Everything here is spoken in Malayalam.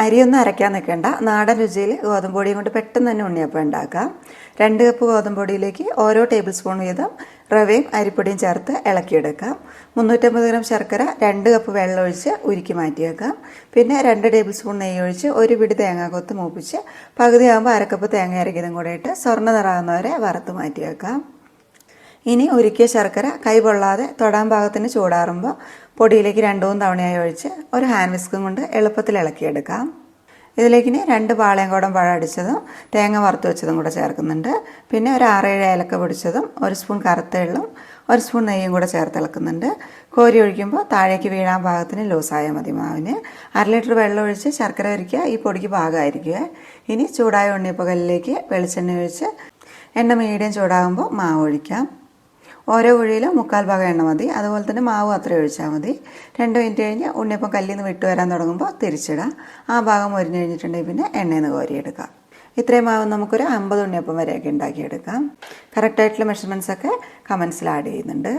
അരിയൊന്നും അരയ്ക്കാൻ നിൽക്കേണ്ട, നാടൻ രുചിയിൽ ഗോതമ്പ് പൊടിയും കൊണ്ട് പെട്ടെന്ന് തന്നെ ഉണ്ണിയപ്പം ഉണ്ടാക്കാം. 2 കപ്പ് ഗോതമ്പ് പൊടിയിലേക്ക് ഓരോ ടേബിൾ സ്പൂൺ വീതം റവയും അരിപ്പൊടിയും ചേർത്ത് ഇളക്കിയെടുക്കാം. 350 ഗ്രാം ശർക്കര 2 കപ്പ് വെള്ളം ഒഴിച്ച് ഉരുക്കി മാറ്റിയേക്കാം. പിന്നെ 2 ടേബിൾ സ്പൂൺ നെയ്യ് ഒഴിച്ച് ഒരു പിടി തേങ്ങാക്കൊത്ത് മൂപ്പിച്ച് പകുതിയാകുമ്പോൾ 1/2 കപ്പ് തേങ്ങ അരക്കിയതും കൂടെ ഇട്ട് സ്വർണ്ണ നിറാകുന്നവരെ വറുത്ത് മാറ്റിയേക്കാം. ഇനി ഉരുക്കിയ ശർക്കര കൈ പൊള്ളാതെ തൊടാൻ പാകത്തിന് ചൂടാറുമ്പോൾ പൊടിയിലേക്ക് 2-3 തവണയായി ഒഴിച്ച് ഒരു ഹാൻഡ് വിസ്കും കൊണ്ട് എളുപ്പത്തിൽ ഇളക്കിയെടുക്കാം. ഇതിലേക്ക് ഇനി 2 പാളയംകോടൻ പഴം അടിച്ചതും തേങ്ങ വറുത്ത് വെച്ചതും കൂടെ ചേർക്കുന്നുണ്ട്. പിന്നെ ഒരു 6-7 ഏലക്ക പൊടിച്ചതും 1 സ്പൂൺ കറുത്ത എള്ളും 1 സ്പൂൺ നെയ്യും കൂടെ ചേർത്ത് ഇളക്കുന്നുണ്ട്. കോരി ഒഴിക്കുമ്പോൾ താഴേക്ക് വീഴാൻ പാകത്തിന് ലൂസായാൽ മതി മാവിന്. 1/2 ലിറ്റർ വെള്ളം ഒഴിച്ച് ശർക്കര ഉരുക്കിയാൽ ഈ പൊടിക്ക് പാകമായിരിക്കുക. ഇനി ചൂടായ ഉണ്ണിയപ്പക്കല്ലിലേക്ക് വെളിച്ചെണ്ണ ഒഴിച്ച് എണ്ണ മീഡിയം ചൂടാകുമ്പോൾ മാവ് ഒഴിക്കാം. ഓരോ കുഴിയിലും 1/4 ഭാഗം എണ്ണ മതി. അതുപോലെ തന്നെ മാവ് അത്രയും ഒഴിച്ചാൽ മതി. 2 മിനിറ്റ് കഴിഞ്ഞ് ഉണ്ണിയപ്പം കല്ലിൽ നിന്ന് വിട്ടു വരാൻ തുടങ്ങുമ്പോൾ തിരിച്ചിടാം. ആ ഭാഗം മൊരിഞ്ഞ് കഴിഞ്ഞിട്ടുണ്ടെങ്കിൽ പിന്നെ എണ്ണയിൽ നിന്ന് കോരിയെടുക്കാം. ഇത്രയും മാവ് നമുക്കൊരു 50 ഉണ്ണിയപ്പം വരെയൊക്കെ ഉണ്ടാക്കിയെടുക്കാം. കറക്റ്റായിട്ടുള്ള മെഷർമെൻറ്റ്സൊക്കെ കമൻസിൽ ആഡ് ചെയ്യുന്നുണ്ട്.